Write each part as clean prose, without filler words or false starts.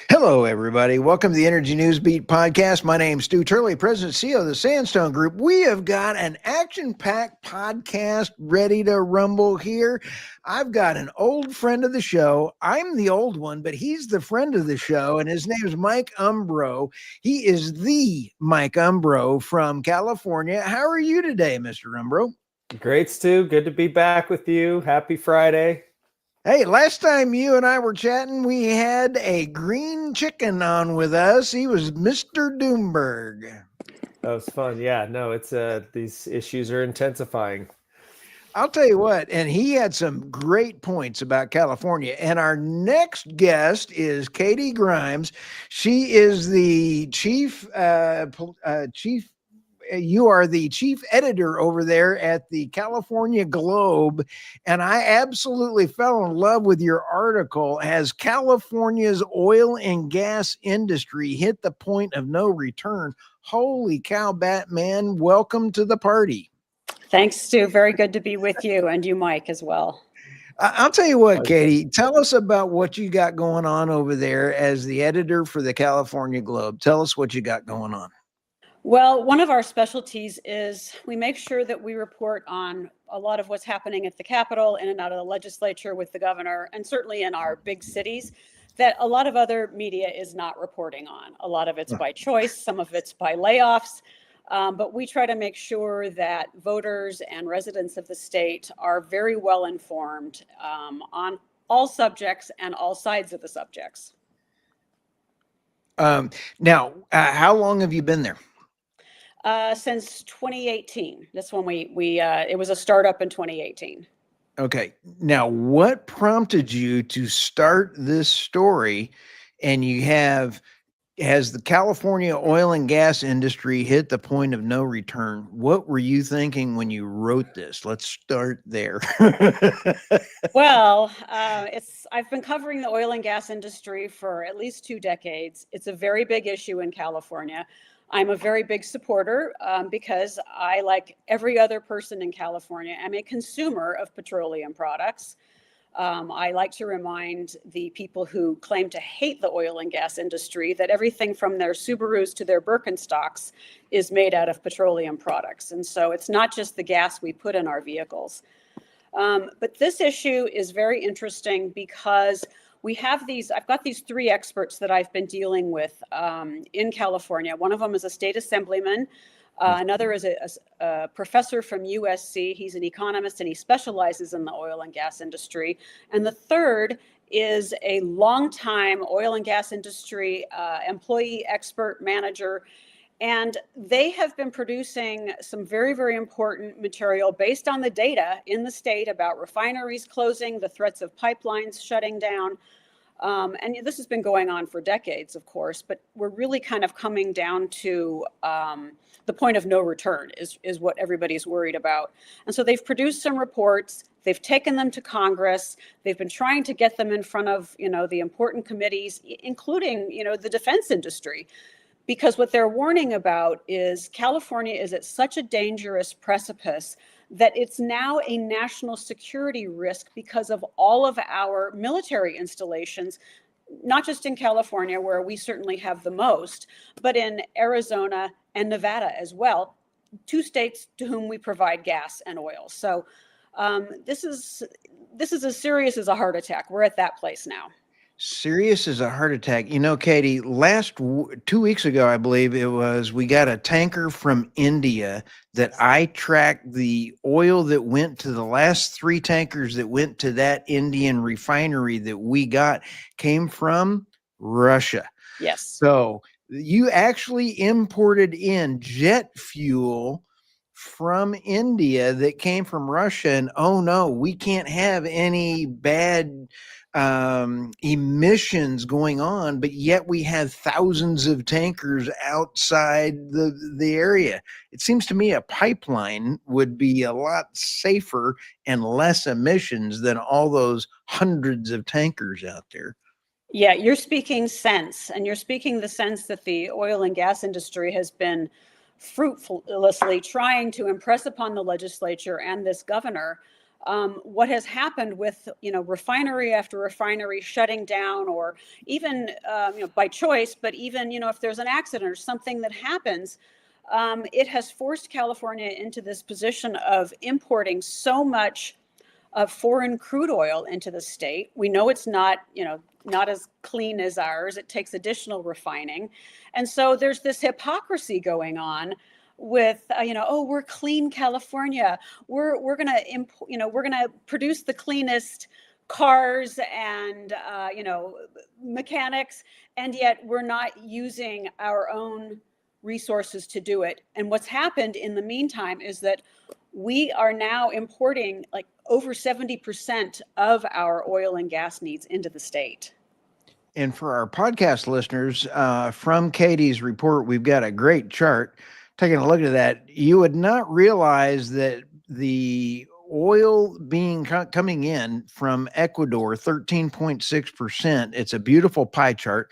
Hello, everybody. Welcome to the Energy News Beat podcast. My name's Stu Turley, President and CEO of the Sandstone Group. We have got an action-packed podcast ready to rumble here. I've got an old friend of the show. I'm the old one, but he's the friend of the show, and his name is Mike Umbro. He is the Mike Umbro from California. How are you today, Mr. Umbro? Great, Stu. Good to be back with you. Happy Friday. Hey, last time you and I were chatting, we had a green chicken on with us. He was Mr. Doomberg. That was fun. Yeah, no, it's these issues are intensifying. I'll tell you what, and he had some great points about California. And our next guest is Katy Grimes. She is the you are the chief editor over there at the California Globe, and I absolutely fell in love with your article. Has California's oil and gas industry hit the point of no return? Holy cow, Batman, welcome to the party. Thanks, Stu. Very good to be with you, and you, Mike, as well. I'll tell you what, Katy, tell us about what you got going on over there as the editor for the California Globe. Tell us what you got going on. Well, one of our specialties is we make sure that we report on a lot of what's happening at the Capitol, in and out of the legislature with the governor, and certainly in our big cities that a lot of other media is not reporting on. A lot of it's by choice, some of it's by layoffs, but we try to make sure that voters and residents of the state are very well informed on all subjects and all sides of the subjects. Now, how long have you been there? Since 2018. That's when it was a startup in 2018. Okay. Now, what prompted you to start this story? And has the California oil and gas industry hit the point of no return? What were you thinking when you wrote this? Let's start there. Well, I've been covering the oil and gas industry for at least 2 decades. It's a very big issue in California. I'm a very big supporter because I, like every other person in California, am a consumer of petroleum products. I like to remind the people who claim to hate the oil and gas industry that everything from their Subarus to their Birkenstocks is made out of petroleum products. And so it's not just the gas we put in our vehicles. But this issue is very interesting because I've got these 3 experts that I've been dealing with in California. One of them is a state assemblyman. Another is a professor from USC. He's an economist and he specializes in the oil and gas industry. And the third is a longtime oil and gas industry employee, expert, manager. And they have been producing some very, very important material based on the data in the state about refineries closing, the threats of pipelines shutting down. And this has been going on for decades, of course, but we're really kind of coming down to the point of no return is what everybody's worried about. And so they've produced some reports. They've taken them to Congress. They've been trying to get them in front of, the important committees, including, the defense industry. Because what they're warning about is California is at such a dangerous precipice that it's now a national security risk because of all of our military installations, not just in California, where we certainly have the most, but in Arizona and Nevada as well, 2 states to whom we provide gas and oil. So this is as serious as a heart attack. We're at that place now. Serious as a heart attack. Katy, 2 weeks ago, I believe it was, we got a tanker from India that I tracked the oil that went to the last 3 tankers that went to that Indian refinery that we got came from Russia. Yes. So you actually imported in jet fuel from India that came from Russia, and oh no, we can't have any bad emissions going on, but yet we have thousands of tankers outside the area. It seems to me a pipeline would be a lot safer and less emissions than all those hundreds of tankers out there. Yeah, you're speaking sense, and you're speaking the sense that the oil and gas industry has been fruitlessly trying to impress upon the legislature and this governor what has happened with, refinery after refinery shutting down, or even, by choice, but even, if there's an accident or something that happens, it has forced California into this position of importing so much of foreign crude oil into the state. We know it's not as clean as ours. It takes additional refining. And so there's this hypocrisy going on with, oh, we're clean California. We're going to, we're going to produce the cleanest cars and, mechanics. And yet we're not using our own resources to do it. And what's happened in the meantime is that we are now importing like over 70% of our oil and gas needs into the state. And for our podcast listeners, from Katy's report, we've got a great chart. Taking a look at that, you would not realize that the oil being coming in from Ecuador, 13.6%. It's a beautiful pie chart.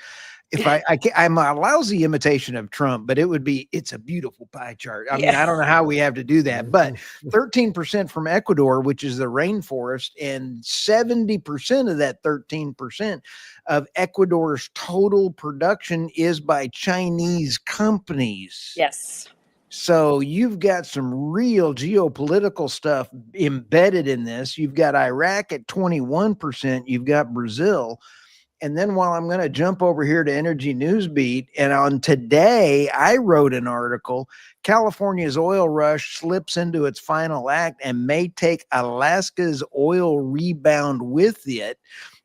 If I'm a lousy imitation of Trump, but it's a beautiful pie chart. I mean, I don't know how we have to do that, but 13% from Ecuador, which is the rainforest, and 70% of that 13% of Ecuador's total production is by Chinese companies. Yes. So you've got some real geopolitical stuff embedded in this. You've got Iraq at 21%. You've got Brazil. And then while I'm going to jump over here to Energy Newsbeat, and on today, I wrote an article, California's oil rush slips into its final act and may take Alaska's oil rebound with it,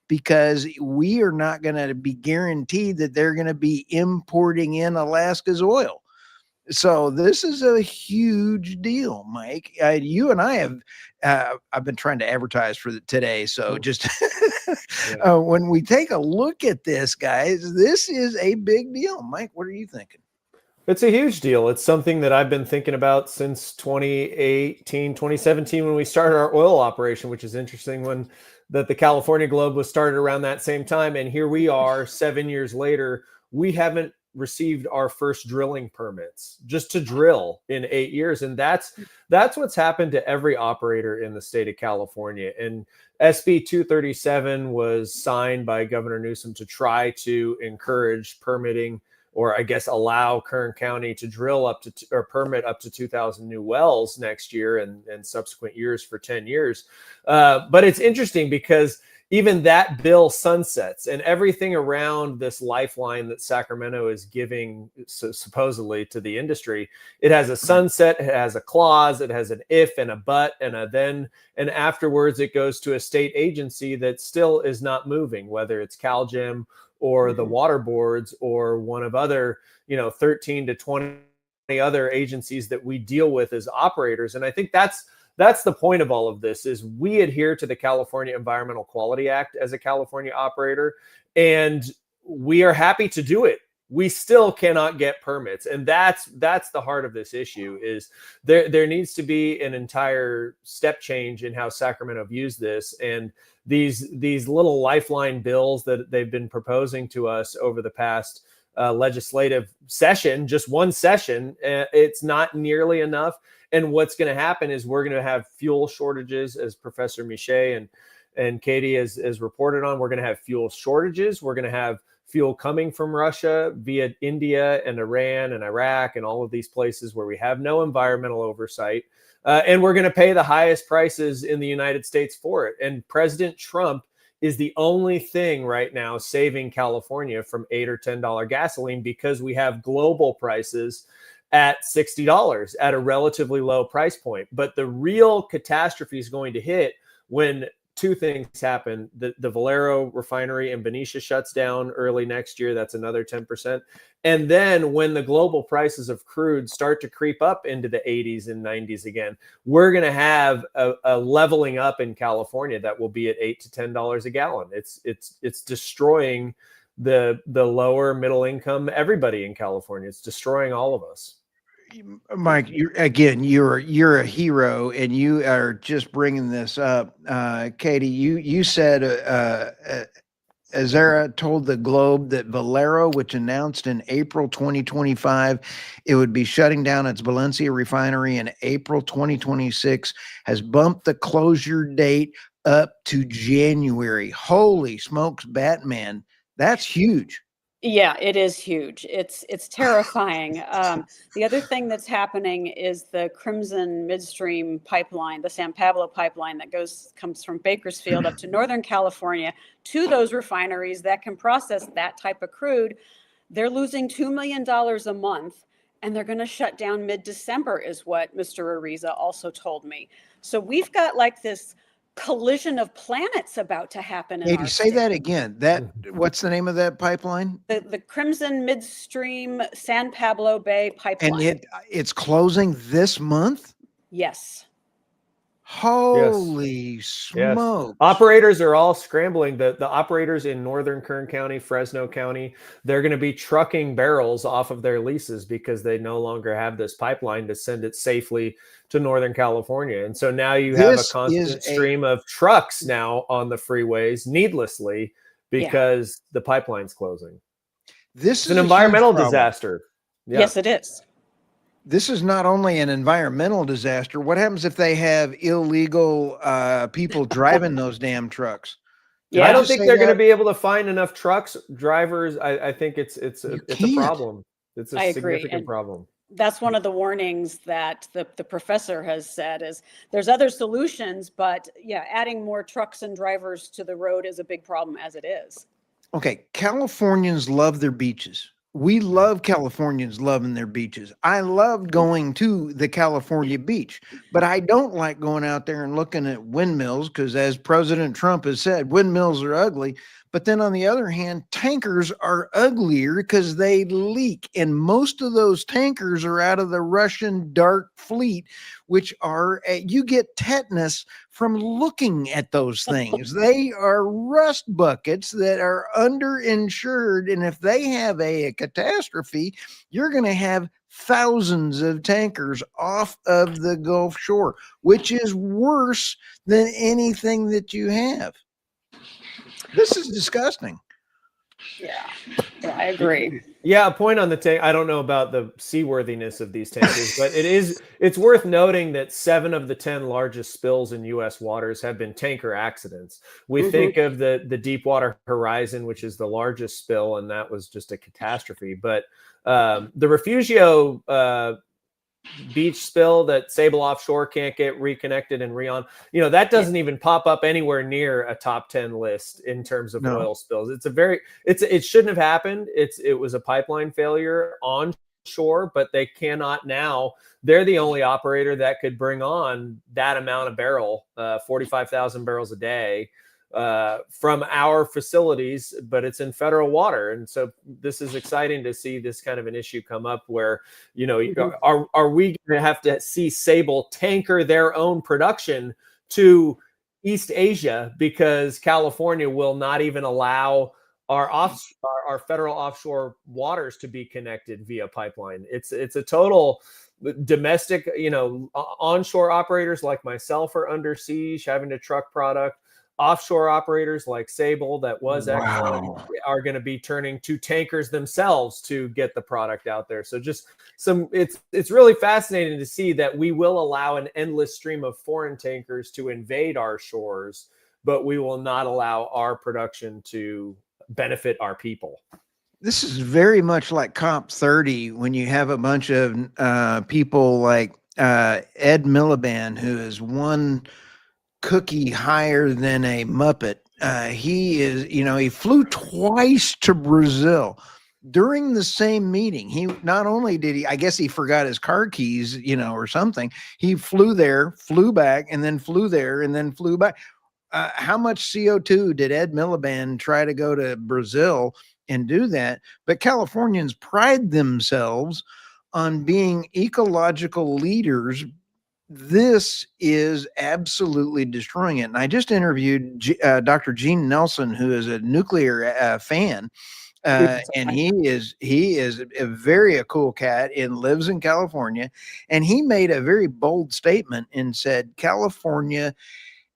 because we are not going to be guaranteed that they're going to be importing in Alaska's oil. So this is a huge deal, Mike. You and I have, I've been trying to advertise for today. So just when we take a look at this, guys, this is a big deal. Mike, what are you thinking? It's a huge deal. It's something that I've been thinking about since 2018, 2017, when we started our oil operation, which is interesting, when the California Globe was started around that same time. And here we are 7 years later. We haven't received our first drilling permits just to drill in 8 years. And that's what's happened to every operator in the state of California. And SB 237 was signed by Governor Newsom to try to encourage permitting, or I guess allow Kern County to drill up to or permit up to 2,000 new wells next year and subsequent years for 10 years. But it's interesting because even that bill sunsets, and everything around this lifeline that Sacramento is giving supposedly to the industry, it has a sunset, it has a clause, it has an if and a but and a then, and afterwards it goes to a state agency that still is not moving, whether it's CalGEM or the water boards or one of other, 13 to 20 other agencies that we deal with as operators. And I think that's the point of all of this, is we adhere to the California Environmental Quality Act as a California operator, and we are happy to do it. We still cannot get permits. And that's the heart of this issue, is there needs to be an entire step change in how Sacramento views this. And these little lifeline bills that they've been proposing to us over the past legislative session, just one session, it's not nearly enough. And what's going to happen is we're going to have fuel shortages, as Professor Miche and Katy has reported on. We're going to have fuel shortages. We're going to have fuel coming from Russia via India and Iran and Iraq and all of these places where we have no environmental oversight. And we're going to pay the highest prices in the United States for it. And President Trump is the only thing right now saving California from $8 or $10 gasoline, because we have global prices at $60 at a relatively low price point. But the real catastrophe is going to hit when two things happen. The Valero refinery in Benicia shuts down early next year. That's another 10%. And then when the global prices of crude start to creep up into the 80s and 90s again, we're going to have a leveling up in California that will be at $8 to $10 a gallon. It's destroying the lower middle income, everybody in California. It's destroying all of us. Mike, you're a hero, and you are just bringing this up. Katy, you said Azera told the Globe that Valero, which announced in April 2025 it would be shutting down its Valencia refinery in April 2026, has bumped the closure date up to January. Holy smokes, Batman. That's huge. Yeah, it is huge. It's terrifying. The other thing that's happening is the Crimson midstream pipeline, the San Pablo pipeline that comes from Bakersfield up to Northern California to those refineries that can process that type of crude. They're losing $2 million a month, and they're going to shut down mid-December, is what Mr. Ariza also told me. So we've got like this collision of planets about to happen in Katie, our say state. that again. What's the name of that pipeline? The Crimson Midstream San Pablo Bay pipeline. And it's closing this month? Yes. Holy smoke. Yes. Operators are all scrambling. The operators in northern Kern County, Fresno County, they're going to be trucking barrels off of their leases because they no longer have this pipeline to send it safely to Northern California. And so now you have a constant stream of trucks now on the freeways needlessly because the pipeline's closing. This is an environmental disaster. Yeah. Yes, it is. This is not only an environmental disaster. What happens if they have illegal people driving those damn trucks? I don't think they're going to be able to find enough drivers. I think it's a problem. It's a significant problem. That's one of the warnings that the professor has said is there's other solutions, but adding more trucks and drivers to the road is a big problem as it is. Okay, Californians love their beaches. We love Californians loving their beaches. I love going to the California beach, but I don't like going out there and looking at windmills because, as President Trump has said, windmills are ugly. But then on the other hand, tankers are uglier because they leak. And most of those tankers are out of the Russian dark fleet, which are, you get tetanus from looking at those things. They are rust buckets that are underinsured. And if they have a catastrophe, you're going to have thousands of tankers off of the Gulf Shore, which is worse than anything that you have. This is disgusting. Yeah, I agree. Yeah, a point on the tank. I don't know about the seaworthiness of these tankers, but it's worth noting that 7 of the 10 largest spills in U.S. waters have been tanker accidents. We think of the Deepwater Horizon, which is the largest spill, and that was just a catastrophe. But the Refugio beach spill that Sable Offshore can't get reconnected and that doesn't even pop up anywhere near a top 10 list in terms of oil spills. It shouldn't have happened. It was a pipeline failure onshore, but they cannot now. They're the only operator that could bring on that amount of barrel, 45,000 barrels a day from our facilities, but it's in federal water. And so this is exciting to see this kind of an issue come up where, are we going to have to see Sable tanker their own production to East Asia because California will not even allow our federal offshore waters to be connected via pipeline. It's a total domestic, onshore operators like myself are under siege, having to truck product. Offshore operators like Sable that was excellent are going to be turning to tankers themselves to get the product out there. So it's really fascinating to see that we will allow an endless stream of foreign tankers to invade our shores, but we will not allow our production to benefit our people. This is very much like Comp 30 when you have a bunch of people like Ed Miliband, who is one cookie higher than a Muppet. He flew twice to Brazil during the same meeting. He not only did I guess he forgot his car keys, or something. He flew there, flew back, and then flew there, and then flew back. How much CO2 did Ed Miliband try to go to Brazil and do that? But Californians pride themselves on being ecological leaders. This is absolutely destroying it. And I just interviewed Dr. Gene Nelson, who is a nuclear fan. And he is a very cool cat and lives in California. And he made a very bold statement and said, California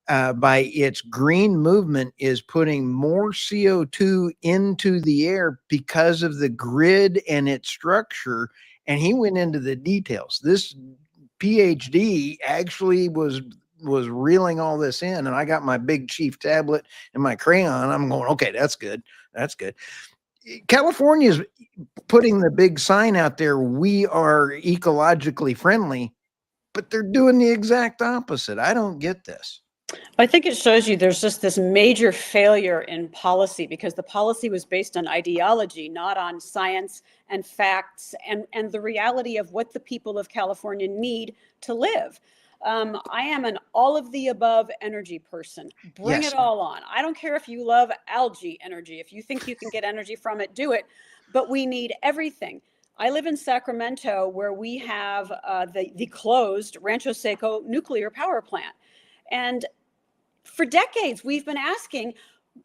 by its green movement is putting more CO2 into the air because of the grid and its structure. And he went into the details. This PhD actually was reeling all this in, and I got my big chief tablet and my crayon. I'm going, okay, that's good. That's good. California is putting the big sign out there. We are ecologically friendly, but they're doing the exact opposite. I don't get this. I think it shows you there's just this major failure in policy, because the policy was based on ideology, not on science and facts and the reality of what the people of California need to live. I am an all of the above energy person. Bring Yes. it all on. I don't care if you love algae energy. If you think you can get energy from it, do it. But we need everything. I live in Sacramento, where we have the closed Rancho Seco nuclear power plant. And for decades, we've been asking,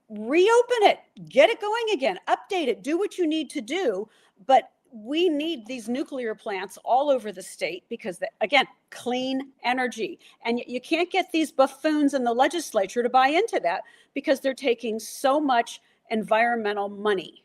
reopen it, get it going again, update it, do what you need to do. But we need these nuclear plants all over the state because, again, clean energy. And you can't get these buffoons in the legislature to buy into that because they're taking so much environmental money.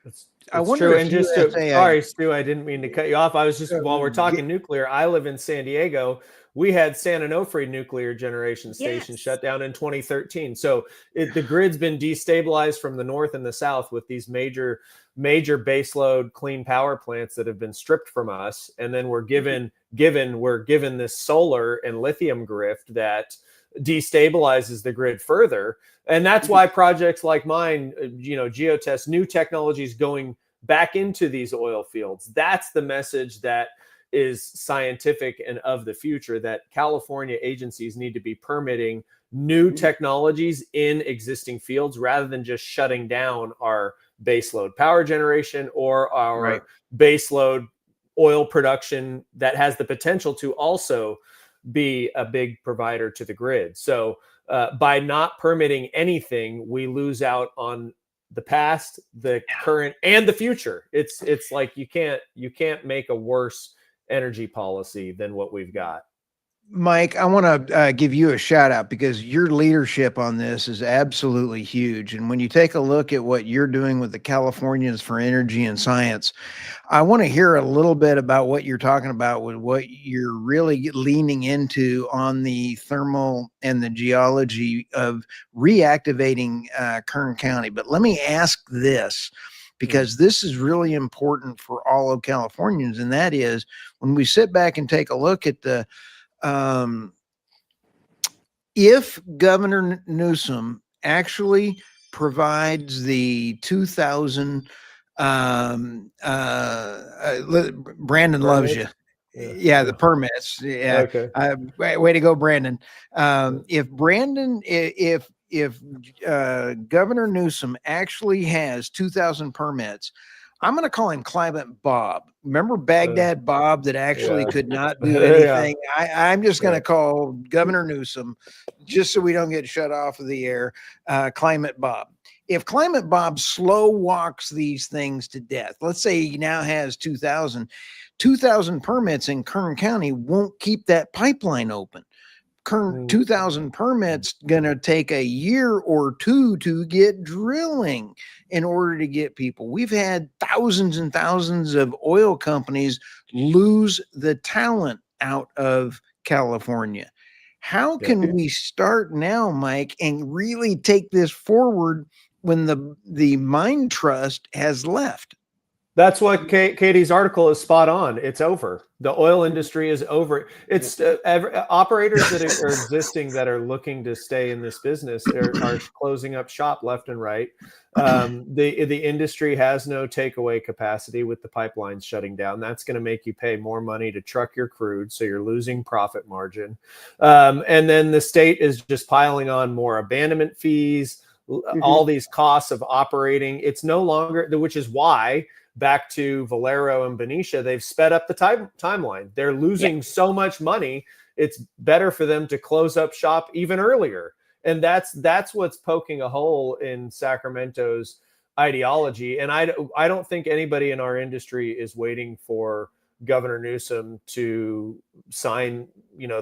It's I wonder true. if And just USA sorry, Stu, I didn't mean to cut you off. I was just, while we're talking nuclear, I live in San Diego. We had San Onofre nuclear generation station shut down in 2013. So the grid's been destabilized from the north and the south with these major baseload clean power plants that have been stripped from us. And then we're given this solar and lithium grift that destabilizes the grid further. And that's why projects like mine, geotest new technologies going back into these oil fields. That's the message that is scientific and of the future, that California agencies need to be permitting new technologies in existing fields rather than just shutting down our baseload power generation or our baseload oil production that has the potential to also be a big provider to the grid. So by not permitting anything, we lose out on the past, the current, and the future. It's like you can't make a worse energy policy than what we've got. Mike, I want to give you a shout out because your leadership on this is absolutely huge. And when you take a look at what you're doing with the Californians for Energy and Science, I want to hear a little bit about what you're talking about with what you're really leaning into on the thermal and the geology of reactivating Kern County. But let me ask this, because this is really important for all of Californians. And that is, when we sit back and take a look at the if Governor Newsom actually provides the 2,000, Brandon loves you. Yeah, the permits. Yeah. Okay. Way to go, Brandon. If Governor Newsom actually has 2,000 permits, I'm going to call him Climate Bob. Remember Baghdad Bob that actually could not do anything? I'm just going to call Governor Newsom, just so we don't get shut off of the air, Climate Bob. If Climate Bob slow walks these things to death, let's say he now has 2,000 permits in Kern County won't keep that pipeline open. 2,000 permits going to take a year or two to get drilling in order to get people. We've had thousands and thousands of oil companies lose the talent out of California. How can we start now, Mike, and really take this forward when the mine trust has left? That's what Katie's article is spot on. It's over. The oil industry is over. It's operators that are existing that are looking to stay in this business are closing up shop left and right. The industry has no takeaway capacity with the pipelines shutting down. That's going to make you pay more money to truck your crude, so you're losing profit margin. And then the state is just piling on more abandonment fees, all these costs of operating. It's no longer, which is why, back to Valero and Benicia, they've sped up the timeline. They're losing so much money. It's better for them to close up shop even earlier. And that's what's poking a hole in Sacramento's ideology. And I don't think anybody in our industry is waiting for Governor Newsom to sign,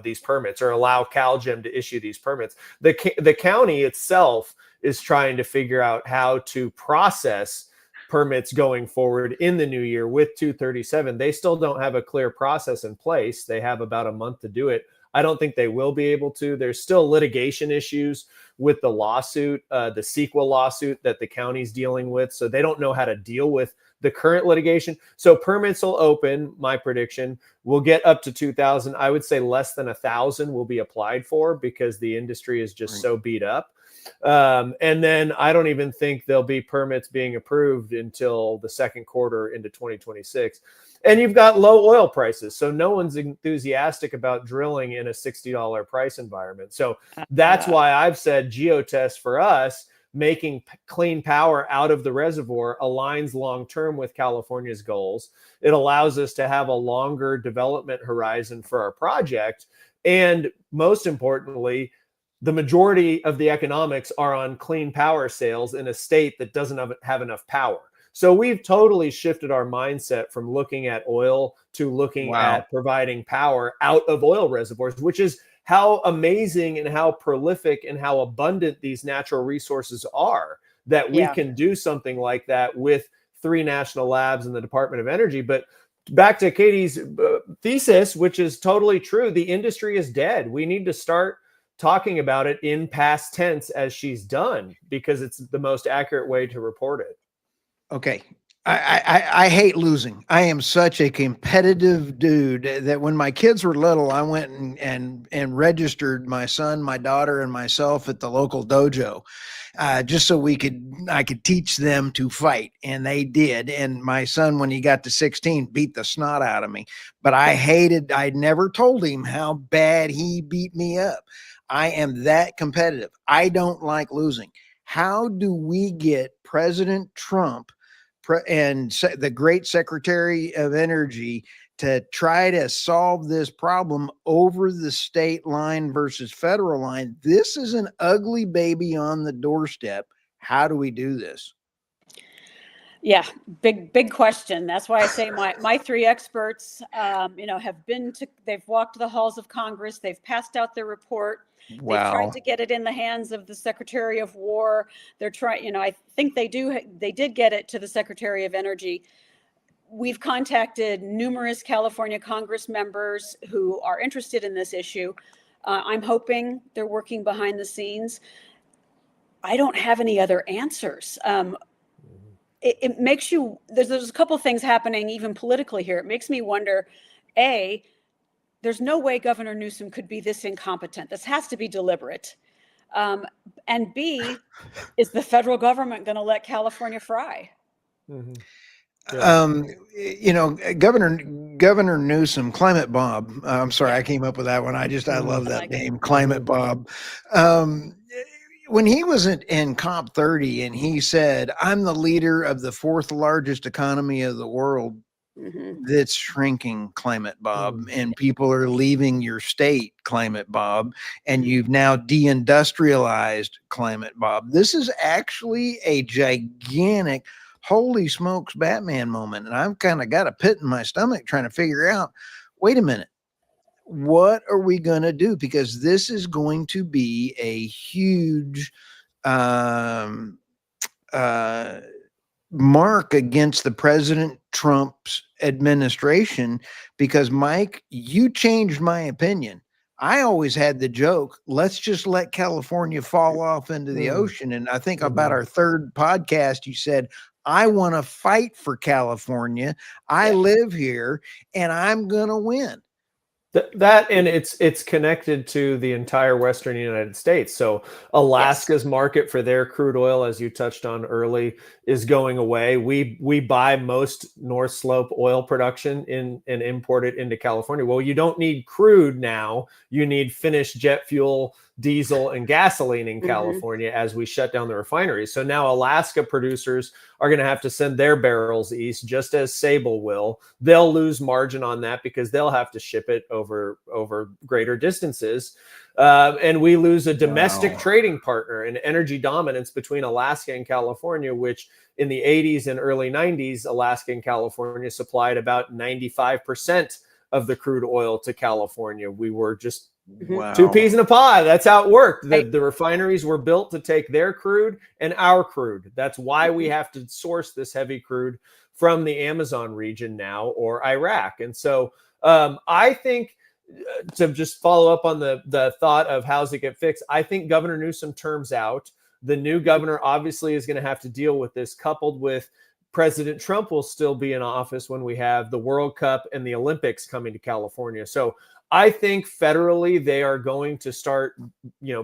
these permits or allow CalGEM to issue these permits. The county itself is trying to figure out how to process permits going forward in the new year with 237. They still don't have a clear process in place. They have about a month to do it. I don't think they will be able to. There's still litigation issues with the lawsuit, the sequel lawsuit that the county's dealing with. So they don't know how to deal with the current litigation. So permits will open. My prediction, will get up to 2,000. I would say less than 1,000 will be applied for because the industry is just so beat up. And then I don't even think there'll be permits being approved until the second quarter into 2026. And you've got low oil prices. So no one's enthusiastic about drilling in a $60 price environment. So that's why I've said geotest for us, making clean power out of the reservoir, aligns long-term with California's goals. It allows us to have a longer development horizon for our project. And most importantly, the majority of the economics are on clean power sales in a state that doesn't have enough power. So we've totally shifted our mindset from looking at oil to looking at providing power out of oil reservoirs, which is how amazing and how prolific and how abundant these natural resources are, that we can do something like that with 3 national labs in the Department of Energy. But back to Katy's thesis, which is totally true, the industry is dead. We need to start talking about it in past tense as she's done, because it's the most accurate way to report it. Okay. I hate losing. I am such a competitive dude that when my kids were little, I went and registered my son, my daughter, and myself at the local dojo, just so I could teach them to fight. And they did. And my son, when he got to 16, beat the snot out of me. But I never told him how bad he beat me up. I am that competitive. I don't like losing. How do we get President Trump and the great Secretary of Energy to try to solve this problem over the state line versus federal line? This is an ugly baby on the doorstep. How do we do this? Yeah, big question. That's why I say my 3 experts, they've walked the halls of Congress. They've passed out their report. They've tried to get it in the hands of the Secretary of War. They're trying, I think they did get it to the Secretary of Energy. We've contacted numerous California Congress members who are interested in this issue. I'm hoping they're working behind the scenes. I don't have any other answers. It makes you, there's a couple of things happening even politically here. It makes me wonder, A, there's no way Governor Newsom could be this incompetent. This has to be deliberate. And B, is the federal government going to let California fry? Mm-hmm. Yeah. Governor Newsom, Climate Bob. I'm sorry, I came up with that one. I love that name, Climate Bob. When he was in COP 30 and he said, I'm the leader of the 4th largest economy of the world, that's shrinking, Climate Bob, and people are leaving your state, Climate Bob, and you've now deindustrialized, Climate Bob. This is actually a gigantic, holy smokes, Batman moment. And I've kind of got a pit in my stomach trying to figure out, wait a minute, what are we going to do? Because this is going to be a huge mark against the President Trump's administration, because Mike, you changed my opinion. I always had the joke, let's just let California fall off into the ocean. And I think about our 3rd podcast, you said, I want to fight for California. I live here and I'm going to win. That and it's connected to the entire Western United States. So Alaska's market for their crude oil, as you touched on early, is going away. We buy most North Slope oil production and import it into California. Well, you don't need crude now. You need finished jet fuel, diesel, and gasoline in California as we shut down the refineries. So now Alaska producers are going to have to send their barrels east, just as Sable will. They'll lose margin on that because they'll have to ship it over greater distances. And we lose a domestic Wow. trading partner and energy dominance between Alaska and California, which in the 80s and early 90s, Alaska and California supplied about 95% of the crude oil to California. We were just Wow. two peas in a pod. That's how it worked. Right. The refineries were built to take their crude and our crude. That's why we have to source this heavy crude from the Amazon region now or Iraq. And so I think, to just follow up on the thought of how's it get fixed, I think Governor Newsom terms out. The new governor obviously is going to have to deal with this, coupled with President Trump will still be in office when we have the World Cup and the Olympics coming to California. So I think federally they are going to start,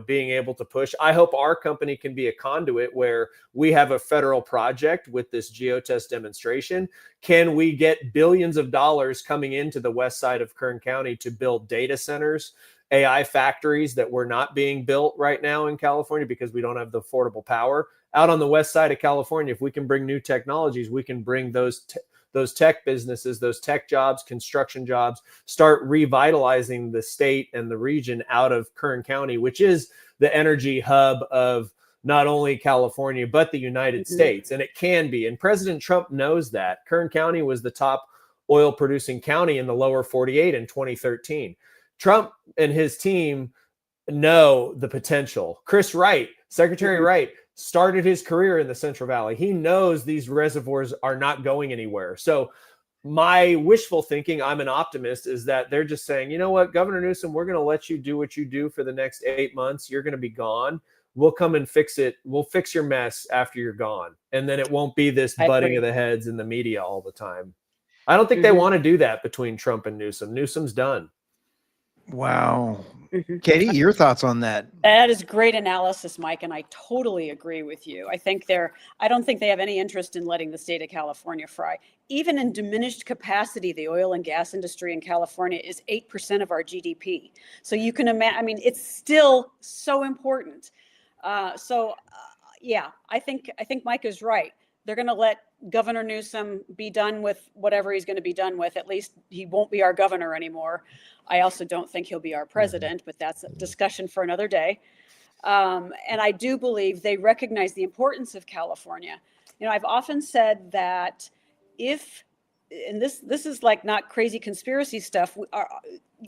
being able to push. I hope our company can be a conduit where we have a federal project with this geotest demonstration. Can we get billions of dollars coming into the west side of Kern County to build data centers, AI factories that were not being built right now in California because we don't have the affordable power? Out on the west side of California, if we can bring new technologies, we can bring those tech businesses, those tech jobs, construction jobs, start revitalizing the state and the region out of Kern County, which is the energy hub of not only California, but the United States. And it can be. And President Trump knows that. Kern County was the top oil producing county in the lower 48 in 2013. Trump and his team know the potential. Chris Wright, Secretary Wright, started his career in the Central Valley. He knows these reservoirs are not going anywhere. So my wishful thinking, I'm an optimist, is that they're just saying, you know what, Governor Newsom, we're going to let you do what you do for the next 8 months. You're going to be gone. We'll come and fix it. We'll fix your mess after you're gone. And then it won't be this butting of the heads in the media all the time. I don't think they want to do that between Trump and Newsom. Newsom's done. Wow. Katy, your thoughts on that? That is great analysis, Mike, and I totally agree with you. I don't think they have any interest in letting the state of California fry. Even in diminished capacity, the oil and gas industry in California is 8% of our GDP. So you can imagine, it's still so important. Yeah, I think Mike is right. They're going to let Governor Newsom be done with whatever he's going to be done with. At least he won't be our governor anymore. I also don't think he'll be our president, but that's a discussion for another day. And I do believe they recognize the importance of California. I've often said that and this is like not crazy conspiracy stuff,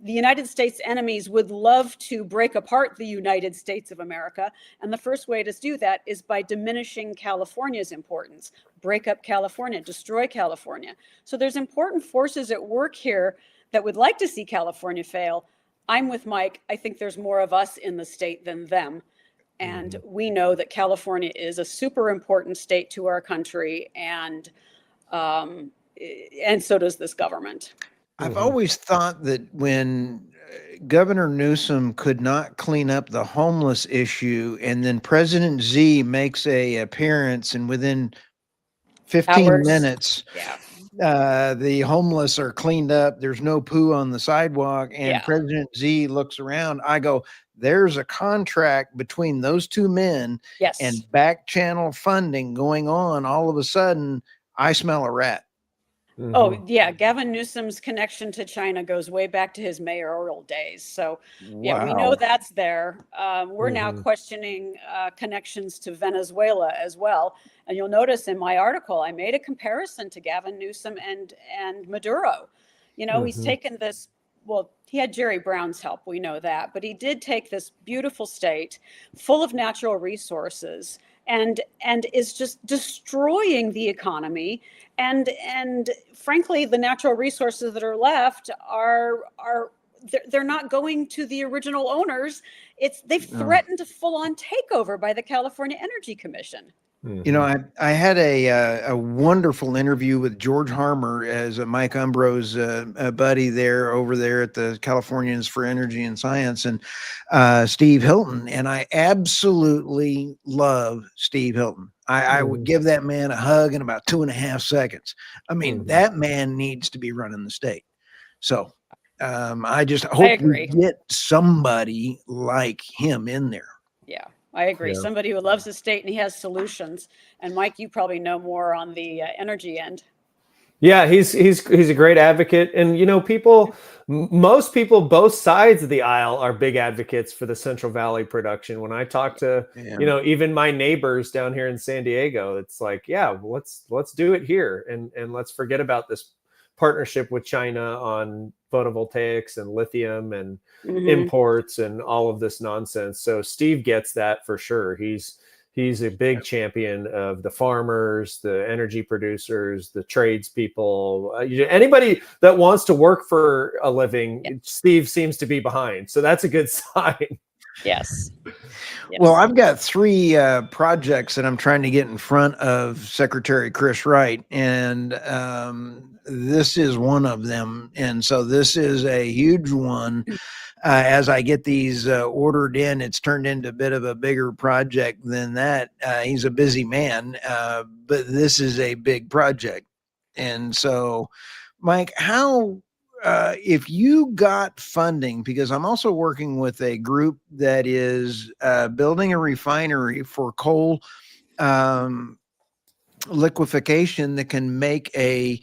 the United States enemies would love to break apart the United States of America. And the first way to do that is by diminishing California's importance. Break up California, destroy California. So there's important forces at work here that would like to see California fail. I'm with Mike. I think there's more of us in the state than them. And we know that California is a super important state to our country. And so does this government. I've always thought that when Governor Newsom could not clean up the homeless issue, and then President Z makes a appearance, and within 15 minutes, the homeless are cleaned up. There's no poo on the sidewalk, and President Z looks around. I go, there's a contract between those two men and back channel funding going on. All of a sudden, I smell a rat. Oh, yeah. Gavin Newsom's connection to China goes way back to his mayoral days. So, yeah, we know that's there. We're now questioning connections to Venezuela as well. And you'll notice in my article, I made a comparison to Gavin Newsom and Maduro. He's taken this, well, he had Jerry Brown's help. We know that. But he did take this beautiful state full of natural resources and is just destroying the economy. And frankly, the natural resources that are left they're not going to the original owners. They've threatened a full-on takeover by the California Energy Commission. I had a wonderful interview with George Harmer as Mike Umbro's buddy there over there at the Californians for Energy and Science, and Steve Hilton. And I absolutely love Steve Hilton. I would give that man a hug in about 2.5 seconds. I mean, that man needs to be running the state. So I just hope we get somebody like him in there. Yeah. I agree. Yeah. Somebody who loves the state and he has solutions. And Mike, you probably know more on the energy end. Yeah, he's a great advocate, and most people, both sides of the aisle, are big advocates for the Central Valley production. When I talk to even my neighbors down here in San Diego, it's like, yeah, well, let's do it here, and let's forget about this partnership with China on photovoltaics and lithium and imports and all of this nonsense. So Steve gets that for sure. He's a big champion of the farmers, the energy producers, the tradespeople, anybody that wants to work for a living. Yeah. Steve seems to be behind, so that's a good sign. Yes. Well, I've got 3 projects that I'm trying to get in front of Secretary Chris Wright, and this is one of them. And so this is a huge one. As I get these ordered in, it's turned into a bit of a bigger project than that. He's a busy man, but this is a big project. And so, Mike, how, if you got funding, because I'm also working with a group that is building a refinery for coal liquefaction that can make a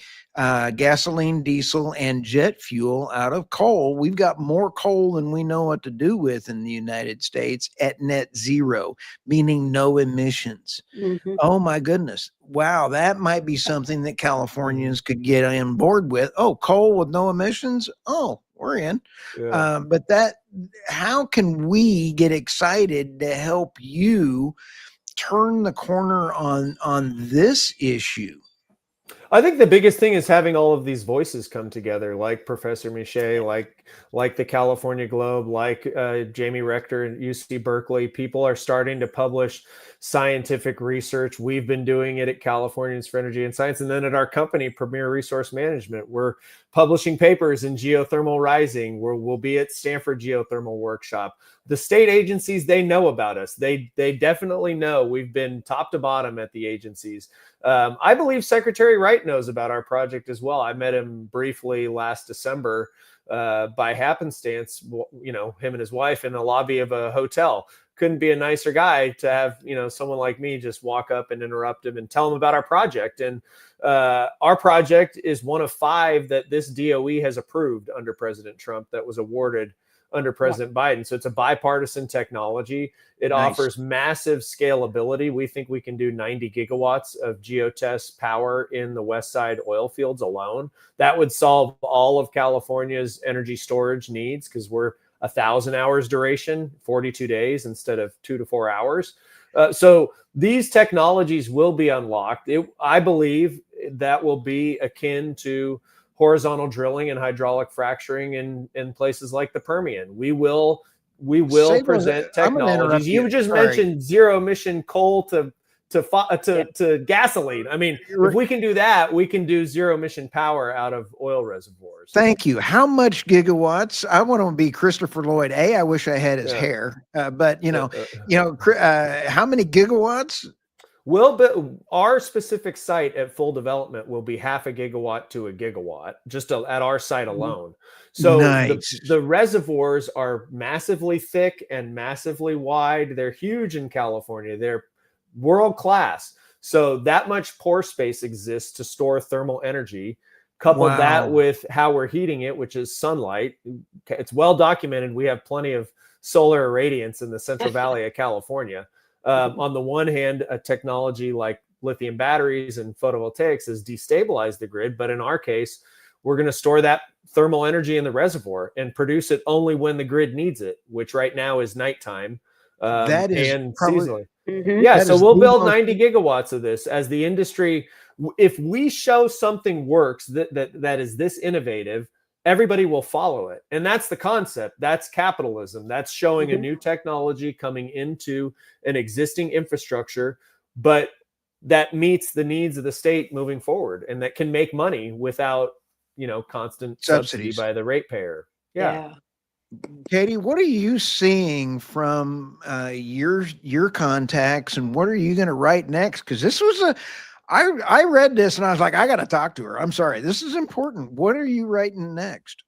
gasoline, diesel, and jet fuel out of coal. We've got more coal than we know what to do with in the United States at net zero, meaning no emissions. Oh my goodness. Wow. That might be something that Californians could get on board with. Oh, coal with no emissions. Oh, we're in. Yeah. But how can we get excited to help you turn the corner on this issue? I think the biggest thing is having all of these voices come together, like Professor Miche, like the California Globe, like Jamie Rector at UC Berkeley. People are starting to publish scientific research. We've been doing it at Californians for Energy and Science. And then at our company, Premier Resource Management, we're publishing papers in geothermal rising. We'll be at Stanford Geothermal Workshop. The state agencies, they know about us. They definitely know. We've been top to bottom at the agencies. I believe Secretary Wright knows about our project as well. I met him briefly last December by happenstance, him and his wife in the lobby of a hotel. Couldn't be a nicer guy to have, someone like me just walk up and interrupt him and tell him about our project. And our project is one of 5 that this DOE has approved under President Trump that was awarded under President Biden. So it's a bipartisan technology. It offers massive scalability. We think we can do 90 gigawatts of geotest power in the West Side oil fields alone. That would solve all of California's energy storage needs, because we're 1,000 hours duration, 42 days instead of 2 to 4 hours. So these technologies will be unlocked. I believe that will be akin to horizontal drilling and hydraulic fracturing in places like the Permian. We will present technologies. You just mentioned zero emission coal to gasoline. I mean, if we can do that, we can do zero emission power out of oil reservoirs. Thank you. How much gigawatts? I want to be Christopher Lloyd. I wish I had his hair, but how many gigawatts? Our specific site at full development will be 0.5 gigawatt to 1 gigawatt, just at our site alone. So the reservoirs are massively thick and massively wide. They're huge in California. They're world class. So that much pore space exists to store thermal energy. Couple that with how we're heating it, which is sunlight. It's well documented. We have plenty of solar irradiance in the Central Valley of California. On the one hand, a technology like lithium batteries and photovoltaics has destabilized the grid. But in our case, we're going to store that thermal energy in the reservoir and produce it only when the grid needs it, which right now is nighttime. That is and seasonally. Yeah, so we'll build 90 gigawatts of this as the industry. If we show something works that is this innovative, everybody will follow it. And that's the concept. That's capitalism. That's showing a new technology coming into an existing infrastructure, but that meets the needs of the state moving forward, and that can make money without, constant subsidy by the ratepayer. Yeah. Katy, what are you seeing from your contacts, and what are you going to write next? Because this was I read this and I was like, I got to talk to her. I'm sorry. This is important. What are you writing next?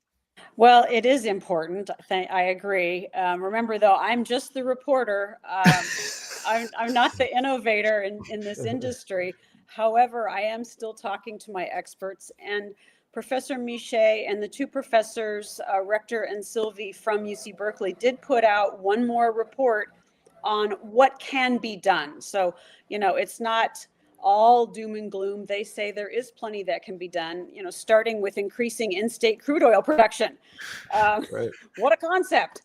Well, it is important. I agree. Remember, though, I'm just the reporter. I'm not the innovator in this industry. However, I am still talking to my experts, and Professor Miche and the two professors, Rector and Sylvie from UC Berkeley, did put out one more report on what can be done. So, it's not all doom and gloom. They say there is plenty that can be done, starting with increasing in-state crude oil production. Right. What a concept.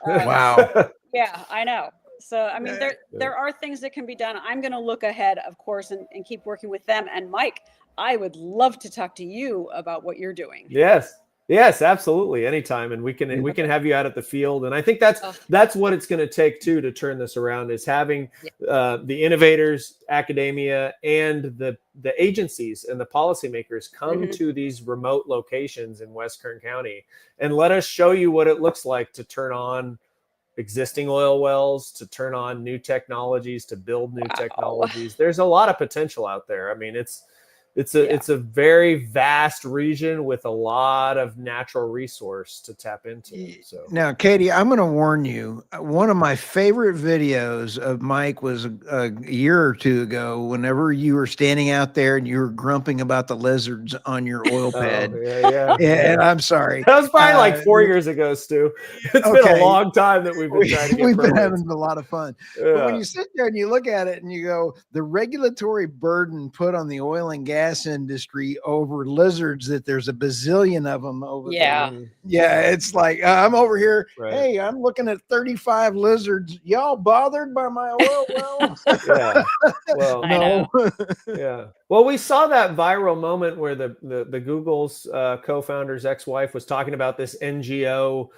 Wow. Yeah, I know. So, I mean, there are things that can be done. I'm going to look ahead, of course, and keep working with them. And Mike, I would love to talk to you about what you're doing. Yes, absolutely. Anytime. And we can have you out at the field. And I think that's what it's going to take too, to turn this around, is having the innovators, academia, and the agencies and the policymakers come to these remote locations in West Kern County and let us show you what it looks like to turn on existing oil wells, to turn on new technologies, to build new technologies. There's a lot of potential out there. I mean, it's a very vast region with a lot of natural resource to tap into. So now, Katy, I'm going to warn you. One of my favorite videos of Mike was a year or two ago, whenever you were standing out there and you were grumping about the lizards on your oil pad. And I'm sorry. That was probably like 4 years ago, Stu. It's been a long time that we've been trying to get We've been having a lot of fun. Yeah. But when you sit there and you look at it and you go, the regulatory burden put on the oil and gas industry over lizards, that there's a bazillion of them over there. Yeah, it's like, I'm over here. Right. Hey, I'm looking at 35 lizards. Y'all bothered by my oil well? Yeah. Well, no. Yeah. Well, we saw that viral moment where the Google's co-founder's ex-wife was talking about this NGO,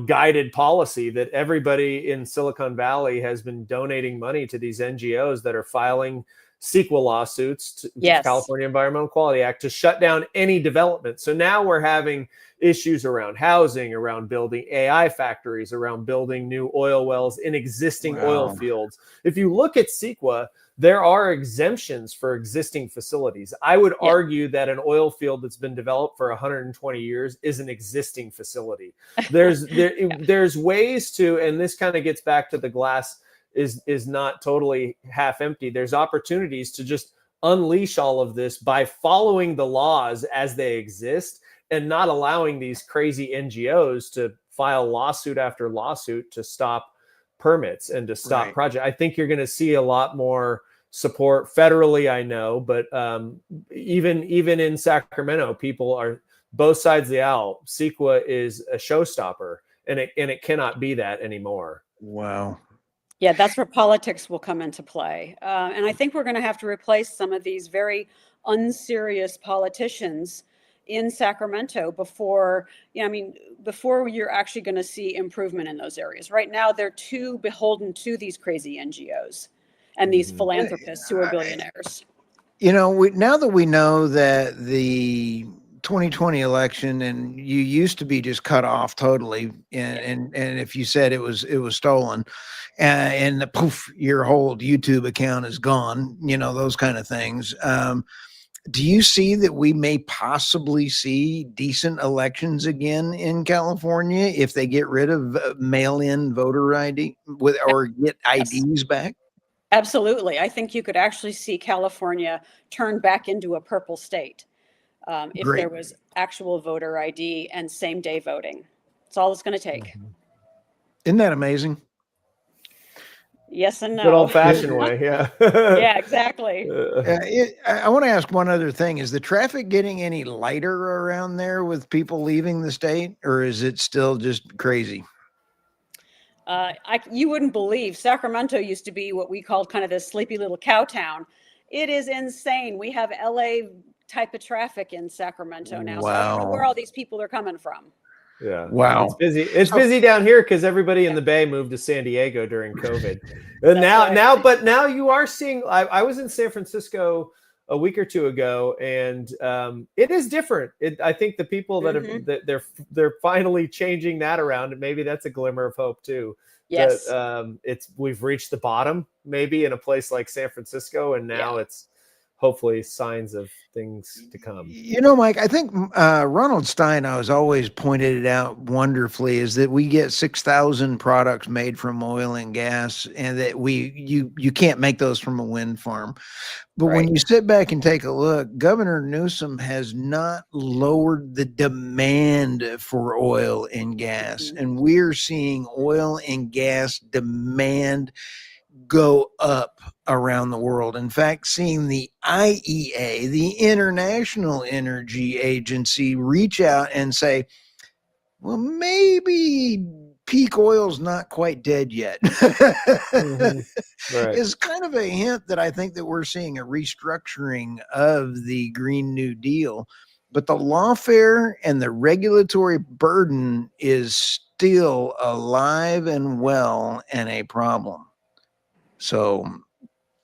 guided policy that everybody in Silicon Valley has been donating money to these NGOs that are filing CEQA lawsuits to the California Environmental Quality Act to shut down any development. So now we're having issues around housing, around building AI factories, around building new oil wells in existing oil fields. If you look at CEQA, there are exemptions for existing facilities. I would argue that an oil field that's been developed for 120 years is an existing facility. There's ways to, and this kind of gets back to the glass is not totally half empty. There's opportunities to just unleash all of this by following the laws as they exist and not allowing these crazy NGOs to file lawsuit after lawsuit to stop permits and to stop projects. I think you're going to see a lot more support federally, I know, but even in Sacramento, people are both sides of the aisle. CEQA is a showstopper, and it cannot be that anymore. Wow. Yeah, that's where politics will come into play. And I think we're going to have to replace some of these very unserious politicians in Sacramento before you're actually going to see improvement in those areas. Right now, they're too beholden to these crazy NGOs and these philanthropists who are billionaires. Now that we know that the 2020 election, and you used to be just cut off totally, and if you said it was stolen, and the poof, your whole YouTube account is gone, those kind of things. Do you see that we may possibly see decent elections again in California if they get rid of mail-in voter ID or get IDs back? Absolutely. I think you could actually see California turn back into a purple state if there was actual voter ID and same-day voting. That's all it's going to take. Isn't that amazing? Yes and no. Good old-fashioned way, yeah. Yeah, exactly. I want to ask one other thing. Is the traffic getting any lighter around there with people leaving the state, or is it still just crazy? You wouldn't believe, Sacramento used to be what we called kind of this sleepy little cow town. It is insane. We have LA type of traffic in Sacramento now. Wow. So I don't know where all these people are coming from. Yeah. Wow. It's busy. It's busy down here because everybody in the Bay moved to San Diego during COVID. And now you are seeing, I was in San Francisco a week or two ago, and it is different. I think the people that they're finally changing that around, and maybe that's a glimmer of hope too. Yes. That, we've reached the bottom maybe in a place like San Francisco, and now it's hopefully signs of things to come. You know, Mike, I think Ronald Stien has always pointed it out wonderfully, is that we get 6,000 products made from oil and gas, and that you can't make those from a wind farm. But when Right. you sit back and take a look, Governor Newsom has not lowered the demand for oil and gas, and we're seeing oil and gas demand go up around the world. In fact, seeing the IEA, the International Energy Agency, reach out and say, well, maybe peak oil's not quite dead yet. Right. Is kind of a hint that I think that we're seeing a restructuring of the Green New Deal. But the lawfare and the regulatory burden is still alive and well and a problem. So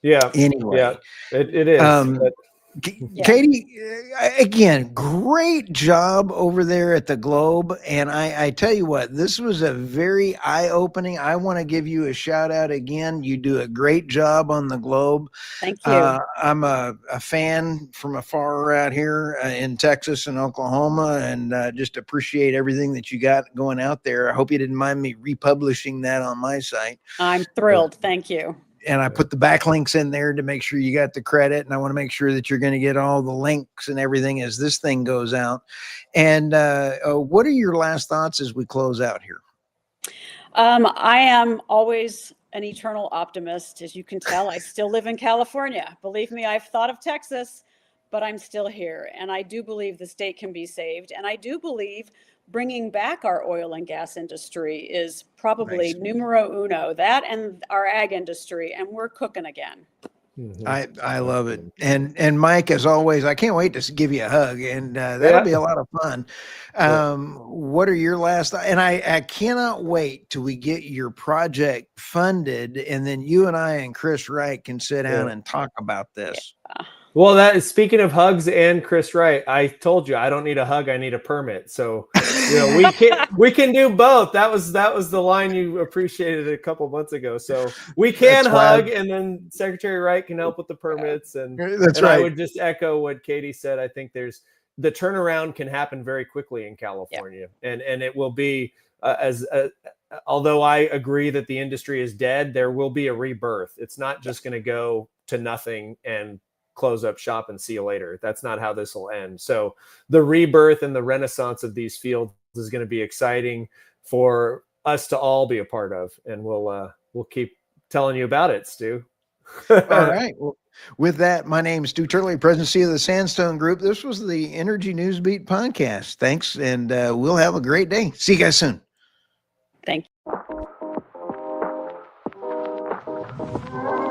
Yeah. anyway, Yeah, it is. But Katy, again, great job over there at the Globe. And I tell you what, this was a very eye-opening. I want to give you a shout out again. You do a great job on the Globe. Thank you. I'm a fan from afar out here in Texas and Oklahoma, and just appreciate everything that you got going out there. I hope you didn't mind me republishing that on my site. I'm thrilled. Thank you. And I put the backlinks in there to make sure you got the credit. And I want to make sure that you're going to get all the links and everything as this thing goes out. And what are your last thoughts as we close out here? I am always an eternal optimist. As you can tell, I still live in California. Believe me, I've thought of Texas, but I'm still here. And I do believe the state can be saved. And I do believe bringing back our oil and gas industry is probably numero uno, that and our ag industry, and we're cooking again. I love it. And Mike, as always, I can't wait to give you a hug, and that'll be a lot of fun. What are your last, and I cannot wait till we get your project funded, and then you and I and Chris Wright can sit down and talk about this. Well, that is, speaking of hugs and Chris Wright, I told you I don't need a hug, I need a permit. So, you know, we can do both. That was the line you appreciated a couple months ago. So we can hug, and then Secretary Wright can help with the permits. And that's right. I would just echo what Katy said. I think the turnaround can happen very quickly in California, and it will be although I agree that the industry is dead, there will be a rebirth. It's not just going to go to nothing and close up shop and see you later. That's not how this will end. So the rebirth and the renaissance of these fields is going to be exciting for us to all be a part of, and we'll keep telling you about it, Stu. All right. Well, with that, my name is Stu Turley, President of the Sandstone Group. This was the Energy News Beat podcast. Thanks, and we'll have a great day. See you guys soon. Thank you.